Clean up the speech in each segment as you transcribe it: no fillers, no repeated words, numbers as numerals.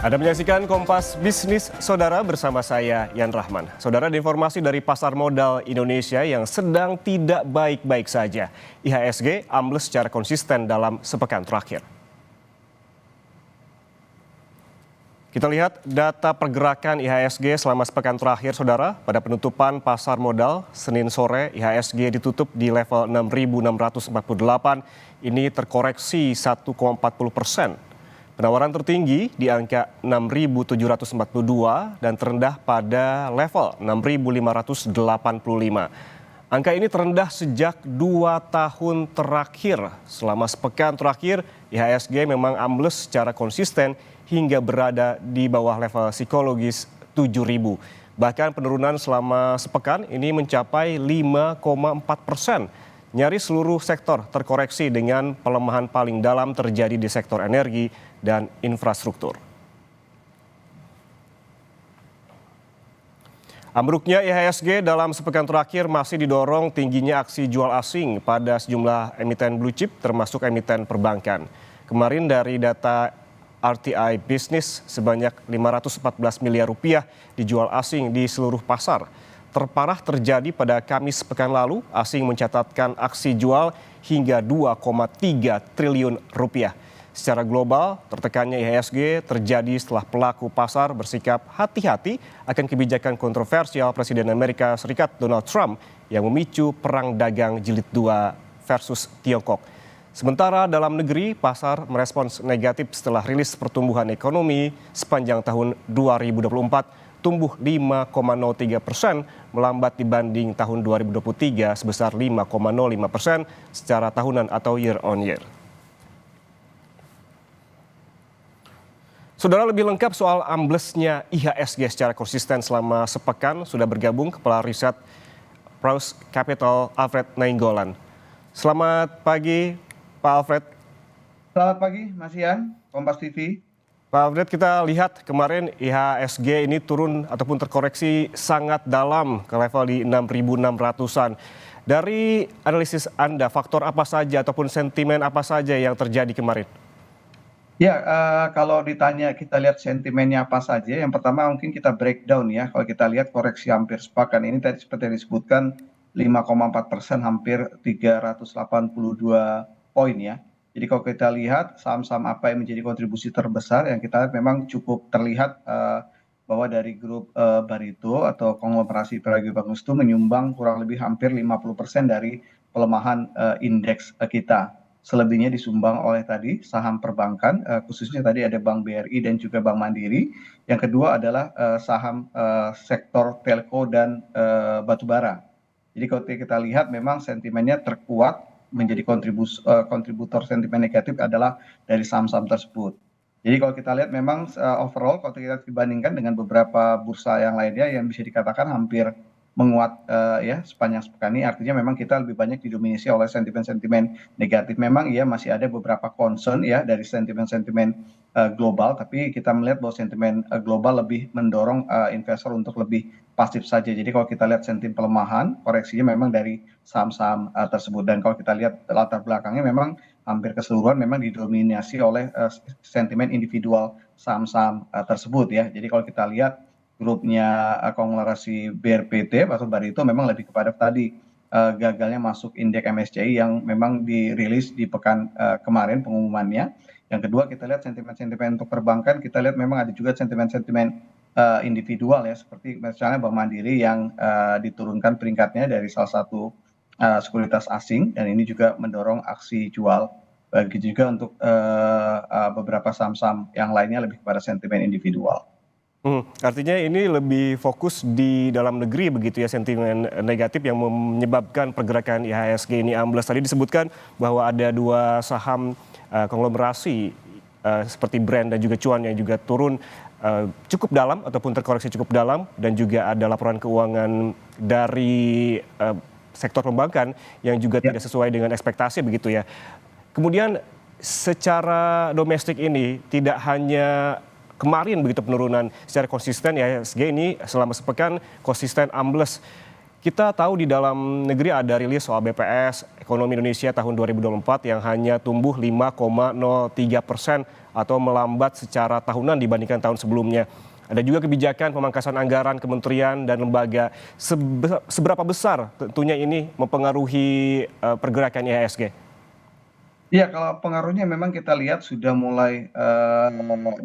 Anda menyaksikan Kompas Bisnis Saudara bersama saya Yan Rahman. Saudara, ada informasi dari pasar modal Indonesia yang sedang tidak baik-baik saja. IHSG ambles secara konsisten dalam sepekan terakhir. Kita lihat data pergerakan IHSG selama sepekan terakhir, Saudara. Pada penutupan pasar modal Senin sore, IHSG ditutup di level 6.648. Ini terkoreksi 1,40%. Penawaran tertinggi di angka 6.742 dan terendah pada level 6.585. Angka ini terendah sejak 2 tahun terakhir. Selama sepekan terakhir, IHSG memang ambles secara konsisten hingga berada di bawah level psikologis 7.000. Bahkan penurunan selama sepekan ini mencapai 5,4%. Nyaris seluruh sektor terkoreksi dengan pelemahan paling dalam terjadi di sektor energi dan infrastruktur. Ambruknya IHSG dalam sepekan terakhir masih didorong tingginya aksi jual asing pada sejumlah emiten blue chip termasuk emiten perbankan. Kemarin dari data RTI Business sebanyak 514 miliar rupiah dijual asing di seluruh pasar. Terparah terjadi pada Kamis pekan lalu, asing mencatatkan aksi jual hingga 2,3 triliun rupiah. Secara global, tertekannya IHSG terjadi setelah pelaku pasar bersikap hati-hati akan kebijakan kontroversial Presiden Amerika Serikat Donald Trump yang memicu perang dagang jilid 2 versus Tiongkok. Sementara dalam negeri, pasar merespons negatif setelah rilis pertumbuhan ekonomi sepanjang tahun 2024 tumbuh 5,03%, melambat dibanding tahun 2023 sebesar 5,05% secara tahunan atau year on year. Saudara, lebih lengkap soal amblesnya IHSG secara konsisten selama sepekan sudah bergabung Kepala Riset Praus Capital Alfred Nainggolan. Selamat pagi, Pak Alfred. Selamat pagi, Mas Yan, Kompas TV. Pak Alfred, kita lihat kemarin IHSG ini turun ataupun terkoreksi sangat dalam ke level di 6.600-an. Dari analisis Anda, faktor apa saja ataupun sentimen apa saja yang terjadi kemarin? Ya, kalau ditanya kita lihat sentimennya apa saja, yang pertama mungkin kita breakdown ya. Kalau kita lihat koreksi hampir sepekan ini tadi seperti yang disebutkan 5,4%, hampir 382 poin ya. Jadi kalau kita lihat saham-saham apa yang menjadi kontribusi terbesar, yang kita lihat memang cukup terlihat bahwa dari grup Barito atau konglomerasi Pragiwaksono Bagus itu menyumbang kurang lebih hampir 50% dari pelemahan indeks kita. Selebihnya disumbang oleh tadi saham perbankan, khususnya tadi ada Bank BRI dan juga Bank Mandiri. Yang kedua adalah saham sektor telco dan batubara. Jadi kalau kita lihat memang sentimennya terkuat, menjadi kontributor sentimen negatif adalah dari saham-saham tersebut. Jadi kalau kita lihat memang overall kalau kita dibandingkan dengan beberapa bursa yang lainnya yang bisa dikatakan hampir menguat ya sepanjang sepekan ini, artinya memang kita lebih banyak didominasi oleh sentimen-sentimen negatif. Memang ya masih ada beberapa concern ya dari sentimen-sentimen global, tapi kita melihat bahwa sentimen global lebih mendorong investor untuk lebih pasif saja. Jadi kalau kita lihat sentimen pelemahan, koreksinya memang dari saham-saham tersebut. Dan kalau kita lihat latar belakangnya memang hampir keseluruhan memang didominasi oleh sentimen individual saham-saham tersebut ya. Jadi kalau kita lihat grupnya konglomerasi BRPT atau Barito memang lebih kepada tadi gagalnya masuk indeks MSCI yang memang dirilis di pekan kemarin pengumumannya. Yang kedua kita lihat sentimen-sentimen untuk perbankan, kita lihat memang ada juga sentimen-sentimen individual ya, seperti misalnya Bank Mandiri yang diturunkan peringkatnya dari salah satu sekuritas asing, dan ini juga mendorong aksi jual. Begitu juga untuk beberapa saham-saham yang lainnya lebih kepada sentimen individual. Artinya ini lebih fokus di dalam negeri begitu ya, sentimen negatif yang menyebabkan pergerakan IHSG ini ambles. Tadi disebutkan bahwa ada 2 saham konglomerasi seperti Brand dan juga Cuan yang juga turun cukup dalam ataupun terkoreksi cukup dalam, dan juga ada laporan keuangan dari sektor perbankan yang juga tidak sesuai dengan ekspektasi begitu ya. Kemudian secara domestik ini tidak hanya kemarin begitu penurunan secara konsisten, IHSG ini selama sepekan konsisten ambles. Kita tahu di dalam negeri ada rilis soal BPS ekonomi Indonesia tahun 2024 yang hanya tumbuh 5,03% atau melambat secara tahunan dibandingkan tahun sebelumnya. Ada juga kebijakan pemangkasan anggaran kementerian dan lembaga. Seberapa besar tentunya ini mempengaruhi pergerakan IHSG? Iya, kalau pengaruhnya memang kita lihat sudah mulai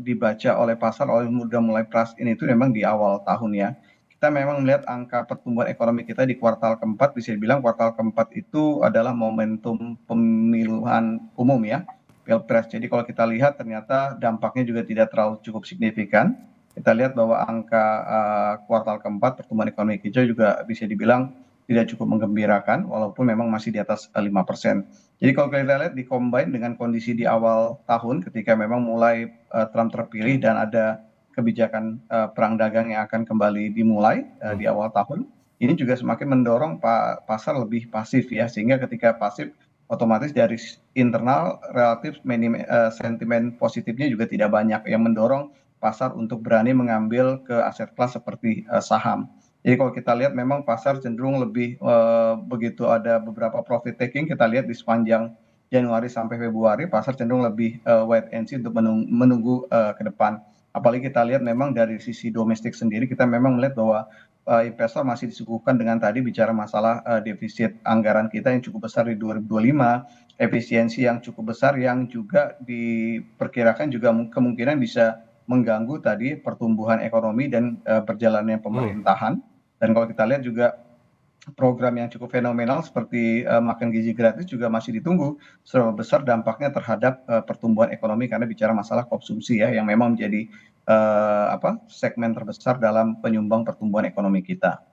dibaca oleh pasar, sudah mulai price in itu memang di awal tahun ya. Kita memang melihat angka pertumbuhan ekonomi kita di kuartal keempat, bisa dibilang kuartal keempat itu adalah momentum pemilihan umum ya, Pilpres. Jadi kalau kita lihat ternyata dampaknya juga tidak terlalu cukup signifikan. Kita lihat bahwa angka kuartal keempat pertumbuhan ekonomi kita juga bisa dibilang tidak cukup menggembirakan, walaupun memang masih di atas 5%. Jadi kalau kita lihat di-combine dengan kondisi di awal tahun ketika memang mulai Trump terpilih dan ada kebijakan perang dagang yang akan kembali dimulai di awal tahun, ini juga semakin mendorong pasar lebih pasif ya, sehingga ketika pasif otomatis dari internal relatif sentimen positifnya juga tidak banyak yang mendorong pasar untuk berani mengambil ke aset kelas seperti saham. Jadi kalau kita lihat memang pasar cenderung lebih begitu ada beberapa profit taking, kita lihat di sepanjang Januari sampai Februari pasar cenderung lebih wait and see untuk menunggu ke depan. Apalagi kita lihat memang dari sisi domestik sendiri kita memang melihat bahwa investor masih disuguhkan dengan tadi bicara masalah defisit anggaran kita yang cukup besar di 2025, efisiensi yang cukup besar yang juga diperkirakan juga kemungkinan bisa mengganggu tadi pertumbuhan ekonomi dan perjalanannya pemerintahan. Dan kalau kita lihat juga program yang cukup fenomenal seperti makan gizi gratis juga masih ditunggu seberapa besar dampaknya terhadap pertumbuhan ekonomi karena bicara masalah konsumsi ya yang memang menjadi segmen terbesar dalam penyumbang pertumbuhan ekonomi kita.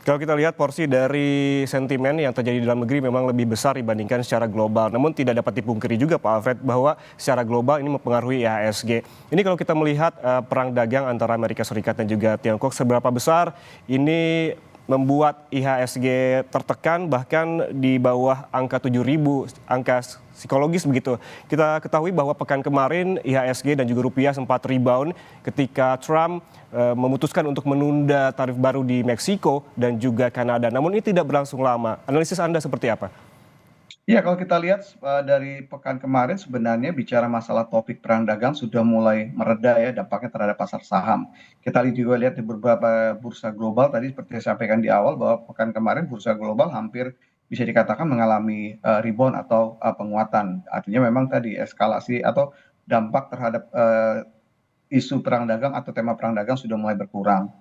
Kalau kita lihat porsi dari sentimen yang terjadi di dalam negeri memang lebih besar dibandingkan secara global. Namun tidak dapat dipungkiri juga Pak Alfred bahwa secara global ini mempengaruhi IHSG. Ini kalau kita melihat perang dagang antara Amerika Serikat dan juga Tiongkok, seberapa besar ini membuat IHSG tertekan bahkan di bawah angka 7.000, angka psikologis begitu. Kita ketahui bahwa pekan kemarin IHSG dan juga rupiah sempat rebound ketika Trump memutuskan untuk menunda tarif baru di Meksiko dan juga Kanada. Namun ini tidak berlangsung lama. Analisis Anda seperti apa? Ya, kalau kita lihat dari pekan kemarin sebenarnya bicara masalah topik perang dagang sudah mulai mereda ya dampaknya terhadap pasar saham. Kita juga lihat di beberapa bursa global tadi seperti saya sampaikan di awal bahwa pekan kemarin bursa global hampir bisa dikatakan mengalami rebound atau penguatan. Artinya memang tadi eskalasi atau dampak terhadap isu perang dagang atau tema perang dagang sudah mulai berkurang.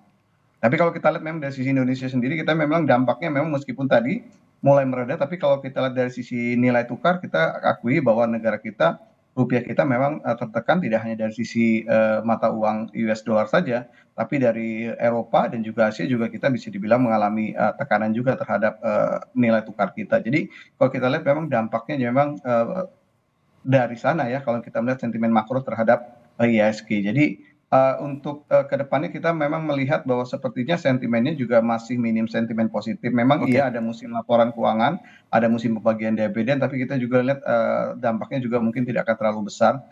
Tapi kalau kita lihat memang dari sisi Indonesia sendiri kita memang dampaknya memang meskipun tadi mulai mereda tapi kalau kita lihat dari sisi nilai tukar kita akui bahwa negara kita rupiah kita memang tertekan tidak hanya dari sisi mata uang US dollar saja tapi dari Eropa dan juga Asia juga kita bisa dibilang mengalami tekanan juga terhadap nilai tukar kita. Jadi kalau kita lihat memang dampaknya memang dari sana ya kalau kita melihat sentimen makro terhadap IHSG. Jadi untuk ke depannya kita memang melihat bahwa sepertinya sentimennya juga masih minim sentimen positif. Memang Oke. iya ada musim laporan keuangan, ada musim pembagian dividen, tapi kita juga lihat dampaknya juga mungkin tidak akan terlalu besar.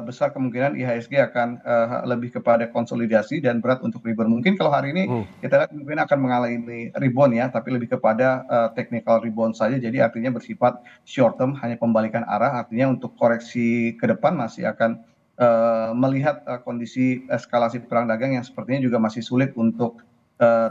Besar kemungkinan IHSG akan lebih kepada konsolidasi dan berat untuk rebound. Mungkin kalau hari ini kita lihat mungkin akan mengalami rebound ya, tapi lebih kepada technical rebound saja. Jadi artinya bersifat short term, hanya pembalikan arah. Artinya untuk koreksi ke depan masih akan melihat kondisi eskalasi perang dagang yang sepertinya juga masih sulit untuk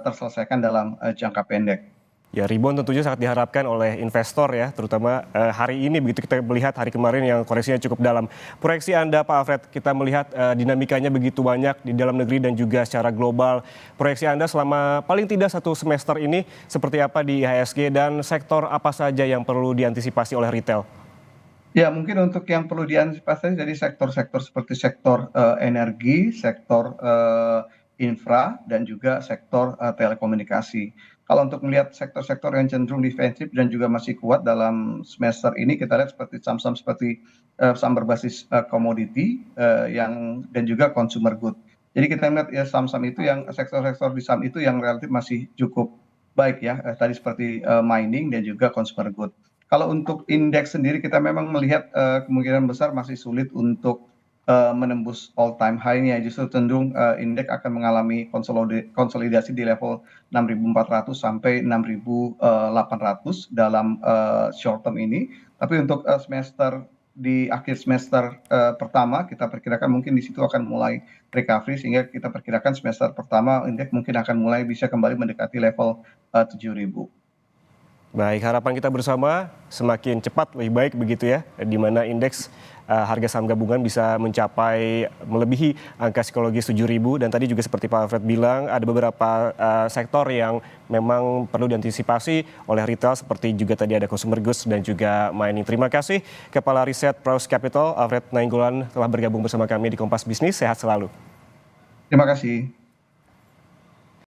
terselesaikan dalam jangka pendek. Ya, rebound tentunya sangat diharapkan oleh investor ya, terutama hari ini begitu kita melihat hari kemarin yang koreksinya cukup dalam. Proyeksi Anda Pak Alfred, kita melihat dinamikanya begitu banyak di dalam negeri dan juga secara global. Proyeksi Anda selama paling tidak satu semester ini seperti apa di IHSG dan sektor apa saja yang perlu diantisipasi oleh retail? Ya, mungkin untuk yang perlu diantisipasi dari sektor-sektor seperti sektor energi, sektor infra, dan juga sektor telekomunikasi. Kalau untuk melihat sektor-sektor yang cenderung defensif dan juga masih kuat dalam semester ini, kita lihat seperti saham-saham seperti saham berbasis komoditi dan juga consumer good. Jadi kita melihat ya saham-saham itu yang sektor-sektor di saham itu yang relatif masih cukup baik ya. Tadi seperti mining dan juga consumer good. Kalau untuk indeks sendiri kita memang melihat kemungkinan besar masih sulit untuk menembus all time high-nya, justru cenderung indeks akan mengalami konsolidasi di level 6.400 sampai 6.800 dalam short term ini. Tapi untuk semester di akhir semester pertama kita perkirakan mungkin di situ akan mulai recovery, sehingga kita perkirakan semester pertama indeks mungkin akan mulai bisa kembali mendekati level 7.000. Baik, harapan kita bersama semakin cepat lebih baik begitu ya, di mana indeks harga saham gabungan bisa mencapai melebihi angka psikologis 7.000, dan tadi juga seperti Pak Alfred bilang ada beberapa sektor yang memang perlu diantisipasi oleh retail, seperti juga tadi ada consumer goods dan juga mining. Terima kasih Kepala Riset Praus Capital Alfred Nainggolan telah bergabung bersama kami di Kompas Bisnis. Sehat selalu. Terima kasih.